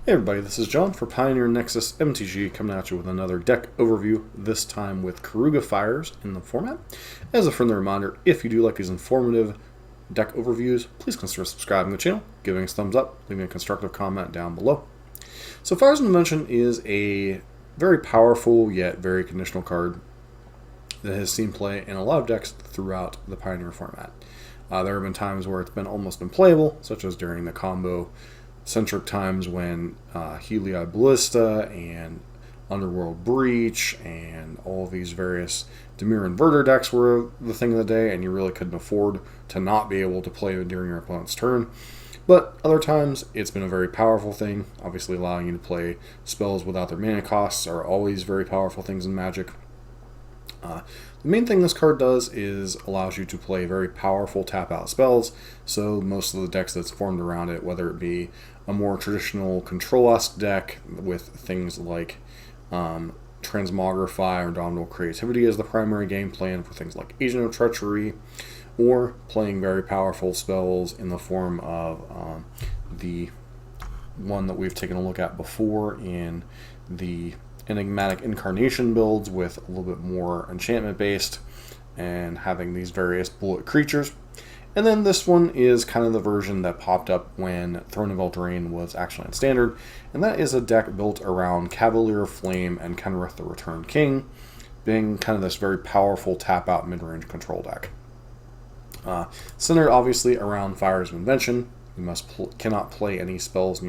Hey everybody, this is John for Pioneer Nexus MTG coming at you with another deck overview, this time with Keruga Fires in the format. As a friendly reminder, if you do like these informative deck overviews, please consider subscribing to the channel, giving us a thumbs up, leaving a constructive comment down below. So Fires of Invention is a very powerful yet very conditional card that has seen play in a lot of decks throughout the Pioneer format. There have been times where it's been almost unplayable, such as during the combo-centric times when Helii Ballista and Underworld Breach and all these various Dimir Inverter decks were the thing of the day, and you really couldn't afford to not be able to play it during your opponent's turn. But other times, it's been a very powerful thing. Obviously, allowing you to play spells without their mana costs are always very powerful things in Magic. The main thing this card does is allows you to play very powerful tap-out spells, so most of the decks that's formed around it, whether it be a more traditional control-esque deck with things like Transmogrify or Dominable Creativity as the primary game plan for things like Agent of Treachery, or playing very powerful spells in the form of the one that we've taken a look at before in the Enigmatic Incarnation builds with a little bit more enchantment based and having these various bullet creatures. And then this one is kind of the version that popped up when Throne of Eldraine was actually on standard, and that is a deck built around Cavalier of Flame and Kenrick the Returned King, being kind of this very powerful tap-out mid-range control deck. Centered obviously around Fires of Invention. You cannot play any spells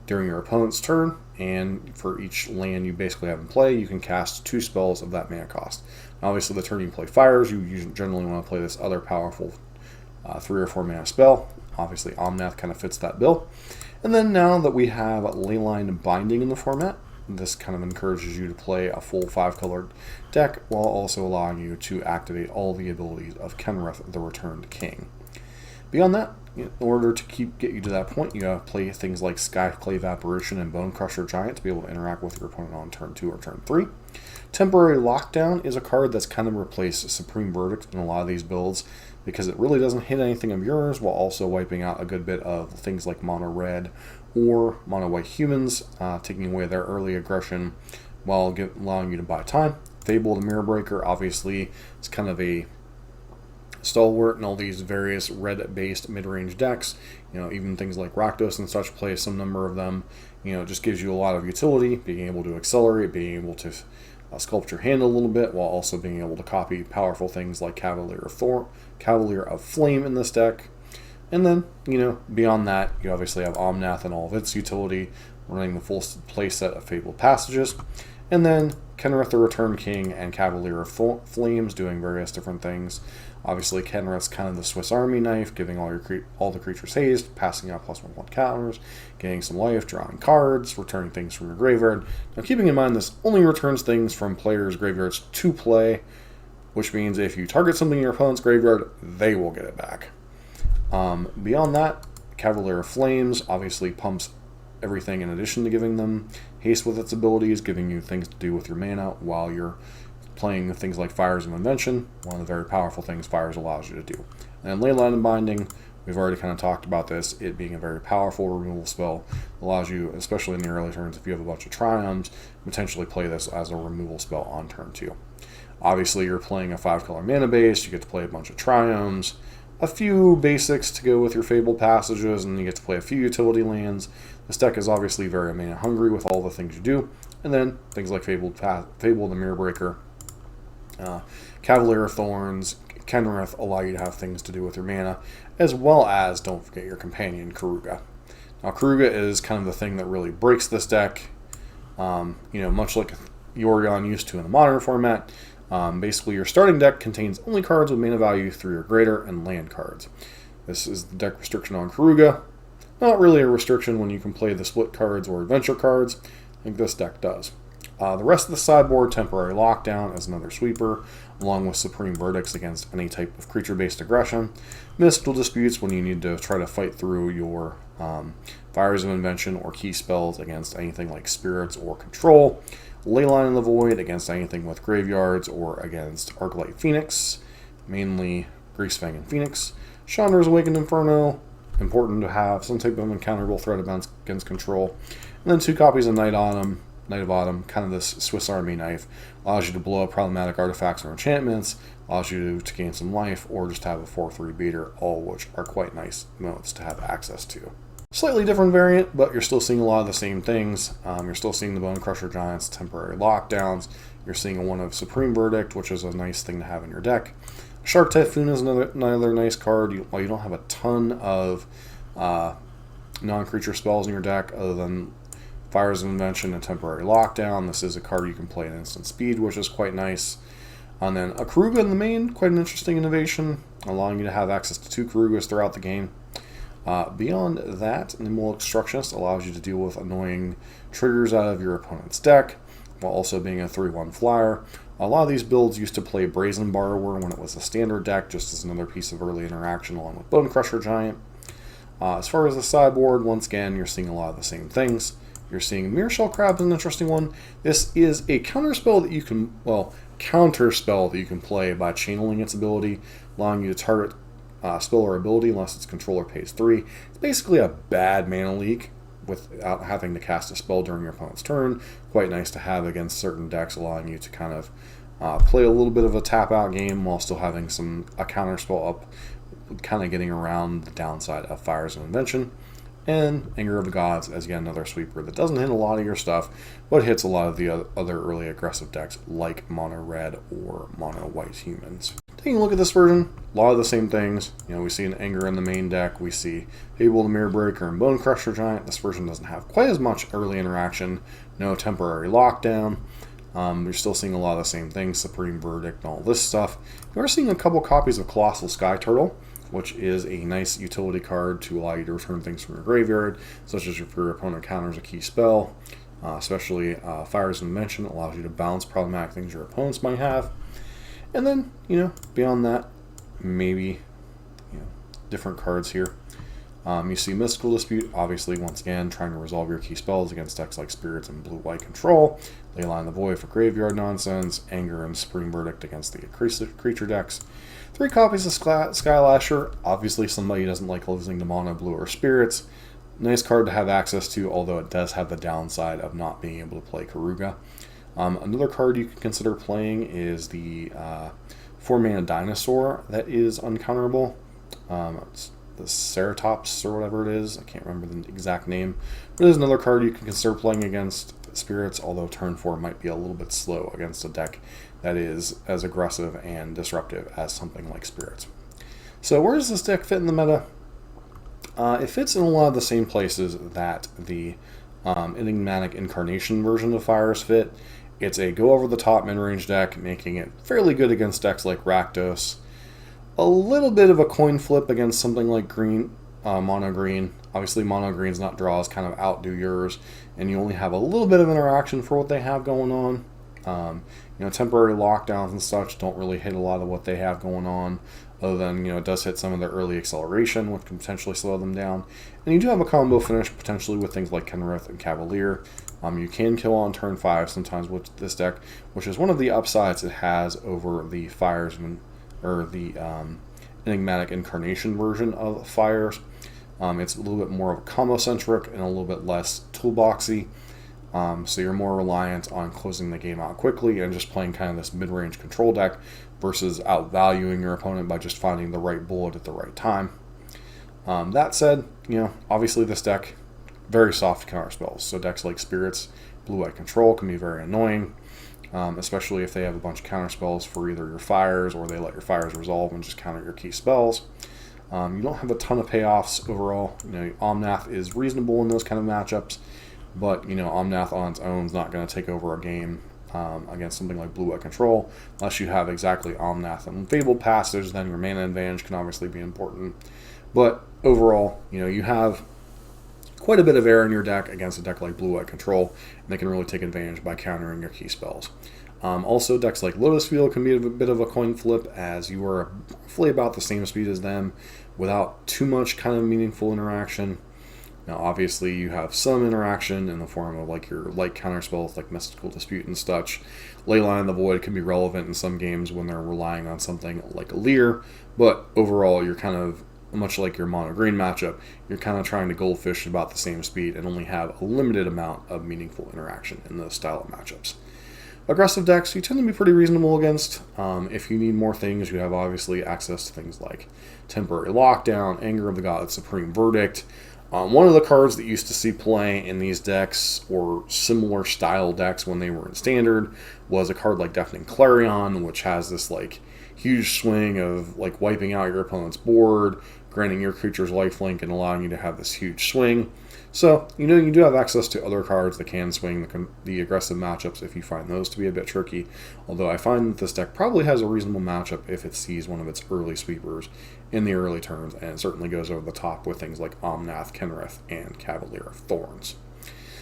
during your opponent's turn, and for each land you basically have in play, you can cast 2 spells of that mana cost. Now, obviously, the turn you play Fires, you generally want to play this other powerful 3 or 4 mana spell. Obviously, Omnath kind of fits that bill. And then now that we have Leyline Binding in the format, this kind of encourages you to play a full 5-colored deck while also allowing you to activate all the abilities of Kenrick the Returned King. Beyond that, in order to get you to that point, you gotta play things like Skyclave Apparition and Bone Crusher Giant to be able to interact with your opponent on turn 2 or turn 3. Temporary Lockdown is a card that's kind of replaced Supreme Verdict in a lot of these builds because it really doesn't hit anything of yours while also wiping out a good bit of things like Mono Red or Mono White humans, taking away their early aggression while allowing you to buy time. Fable the Mirror Breaker obviously is kind of a stalwart in all these various red-based mid-range decks. Even things like Rakdos and such play some number of them. It just gives you a lot of utility, being able to accelerate, being able to sculpt your hand a little bit, while also being able to copy powerful things like Cavalier of Flame in this deck. And then, beyond that, you obviously have Omnath and all of its utility, running the full playset of Fabled Passages. And then Kenrick the Returned King and Cavalier of Flames doing various different things. Obviously, Kenrick's kind of the Swiss Army knife, giving all the creatures haste, passing out +1/+1 counters, gaining some life, drawing cards, returning things from your graveyard. Now, keeping in mind this only returns things from players' graveyards to play, which means if you target something in your opponent's graveyard, they will get it back. Beyond that, Cavalier of Flames obviously pumps everything in addition to giving them haste with its abilities, giving you things to do with your mana while you're playing things like Fires of Invention, one of the very powerful things Fires allows you to do. And Leyline Binding, we've already kind of talked about this, it being a very powerful removal spell, allows you, especially in the early turns, if you have a bunch of Triomes, potentially play this as a removal spell on turn 2. Obviously, you're playing a 5-color mana base, you get to play a bunch of Triomes, a few basics to go with your Fabled Passages, and you get to play a few utility lands. This deck is obviously very mana hungry with all the things you do, and then things like Fable the Mirror Breaker, Cavalier of Thorns, Kenrick allow you to have things to do with your mana, as well as, don't forget, your companion, Karuga. Now, Karuga is kind of the thing that really breaks this deck, much like Yorion used to in the modern format. Basically, your starting deck contains only cards with mana value 3 or greater and land cards. This is the deck restriction on Karuga. Not really a restriction when you can play the split cards or adventure cards, like this deck does. The rest of the sideboard, Temporary Lockdown as another sweeper, along with Supreme Verdicts against any type of creature-based aggression. Mystical Disputes when you need to try to fight through your Fires of Invention or key spells against anything like Spirits or Control. Leyline in the Void against anything with graveyards or against Arclight Phoenix, mainly Greasefang and Phoenix. Chandra's Awakened Inferno, important to have some type of uncounterable threat against control. And then 2 copies of Knight of Autumn, kind of this Swiss Army knife. Allows you to blow up problematic artifacts or enchantments, allows you to gain some life, or just have a 4/3 beater, all which are quite nice modes to have access to. Slightly different variant, but you're still seeing a lot of the same things. You're still seeing the Bone Crusher Giants, temporary lockdowns. You're seeing one of Supreme Verdict, which is a nice thing to have in your deck. Shark Typhoon is another nice card. While you don't have a ton of non-creature spells in your deck, other than Fires of Invention and Temporary Lockdown, this is a card you can play at instant speed, which is quite nice. And then a Karuga in the main, quite an interesting innovation, allowing you to have access to 2 Karugas throughout the game. Beyond that, Nimble Obstructionist allows you to deal with annoying triggers out of your opponent's deck, while also being a 3/1 flyer. A lot of these builds used to play Brazen Borrower when it was a standard deck, just as another piece of early interaction along with Bone Crusher Giant. As far as the sideboard, once again, you're seeing a lot of the same things. You're seeing Mearshell Crab is an interesting one. This is a counterspell that you can, counterspell that you can play by channeling its ability, allowing you to target spell or ability unless its controller pays 3. It's basically a bad mana leak without having to cast a spell during your opponent's turn. Quite nice to have against certain decks, allowing you to kind of play a little bit of a tap out game while still having a counter spell up, kind of getting around the downside of Fires of Invention. And Anger of the Gods as again another sweeper that doesn't hit a lot of your stuff, but hits a lot of the other early aggressive decks like mono red or mono white humans. Taking a look at this version, a lot of the same things. We see an Anger in the main deck, we see Fable the Mirror Breaker and Bone Crusher Giant. This version doesn't have quite as much early interaction, no temporary lockdown. You're still seeing a lot of the same things, Supreme Verdict and all this stuff. You're seeing a couple copies of Colossal Sky Turtle, which is a nice utility card to allow you to return things from your graveyard, such as if your opponent counters a key spell, especially Fires of Invention allows you to bounce problematic things your opponents might have. And then, beyond that, maybe different cards here. You see Mystical Dispute, obviously, once again, trying to resolve your key spells against decks like Spirits and Blue-White Control, Leyline the Void for graveyard nonsense, Anger and Supreme Verdict against the creature decks. 3 copies of Skylasher, obviously somebody doesn't like losing to Mono, Blue, or Spirits. Nice card to have access to, although it does have the downside of not being able to play Karuga. Another card you can consider playing is the 4-mana Dinosaur that is uncounterable. It's the Ceratops or whatever it is. I can't remember the exact name. But it is another card you can consider playing against Spirits, although turn 4 might be a little bit slow against a deck that is as aggressive and disruptive as something like Spirits. So where does this deck fit in the meta? It fits in a lot of the same places that the Enigmatic Incarnation version of Fires fit. It's a go-over-the-top mid-range deck, making it fairly good against decks like Rakdos. A little bit of a coin flip against something like mono green. Obviously, mono green's not draws, kind of outdo yours, and you only have a little bit of interaction for what they have going on. Temporary lockdowns and such don't really hit a lot of what they have going on, other than, it does hit some of their early acceleration, which can potentially slow them down. And you do have a combo finish, potentially, with things like Kenrick and Cavalier. You can kill on turn 5 sometimes with this deck, which is one of the upsides it has over the Fires, or the Enigmatic Incarnation version of Fires. It's a little bit more of a combo-centric and a little bit less toolboxy. So you're more reliant on closing the game out quickly and just playing kind of this mid-range control deck versus outvaluing your opponent by just finding the right bullet at the right time. That said, obviously this deck, very soft counter spells. So decks like Spirits, Blue-White Control can be very annoying, especially if they have a bunch of counter spells for either your Fires or they let your Fires resolve and just counter your key spells. You don't have a ton of payoffs overall. Omnath is reasonable in those kind of matchups, but Omnath on its own is not going to take over a game against something like Blue-White Control unless you have exactly Omnath and Fabled Passage. Then your mana advantage can obviously be important, but overall, you have quite a bit of air in your deck against a deck like Blue-White Control, and they can really take advantage by countering your key spells. Also, decks like Lotus Field can be a bit of a coin flip, as you are roughly about the same speed as them without too much kind of meaningful interaction. Now, obviously, you have some interaction in the form of like your light counter spells like Mystical Dispute and such. Leyline the Void can be relevant in some games when they're relying on something like a Leer, but overall, you're kind of much like your mono green matchup, you're kind of trying to goldfish about the same speed and only have a limited amount of meaningful interaction in those style of matchups. Aggressive decks, you tend to be pretty reasonable against. If you need more things, you have obviously access to things like Temporary Lockdown, Anger of the God, Supreme Verdict. One of the cards that used to see play in these decks, or similar style decks when they were in Standard, was a card like Deafening Clarion, which has this like huge swing of like wiping out your opponent's board, granting your creatures lifelink, and allowing you to have this huge swing. So, you know, you do have access to other cards that can swing the aggressive matchups if you find those to be a bit tricky. Although I find that this deck probably has a reasonable matchup if it sees one of its early sweepers in the early turns, and it certainly goes over the top with things like Omnath, Kenrick, and Cavalier of Thorns.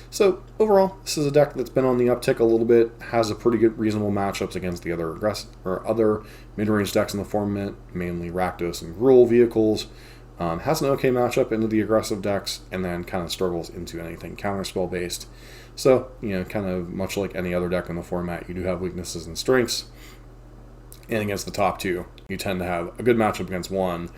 So, overall, this is a deck that's been on the uptick a little bit, has a pretty good reasonable matchups against the other mid-range decks in the format, mainly Rakdos and Gruul vehicles. Has an okay matchup into the aggressive decks, and then kind of struggles into anything counterspell based. So, you know, kind of much like any other deck in the format, you do have weaknesses and strengths. And against the top two, you tend to have a good matchup against one,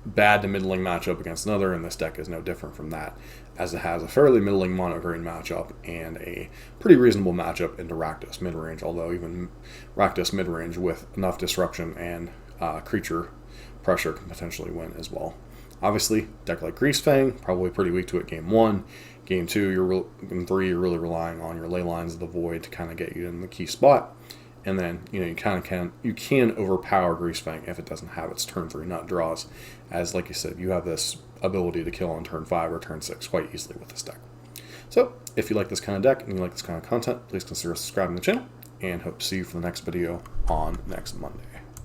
bad to middling matchup against another, and this deck is no different from that, as it has a fairly middling mono green matchup and a pretty reasonable matchup into Rakdos midrange, although even Rakdos midrange with enough disruption and creature pressure can potentially win as well. Obviously, deck like Greasefang, probably pretty weak to it game 1. Game 2, in 3, you're really relying on your Leylines of the Void to kind of get you in the key spot. And then, you know, you can overpower Greasefang if it doesn't have its turn 3 nut draws, as like you said, you have this ability to kill on turn 5 or turn 6 quite easily with this deck. So, if you like this kind of deck and you like this kind of content, please consider subscribing to the channel, and hope to see you for the next video on next Monday.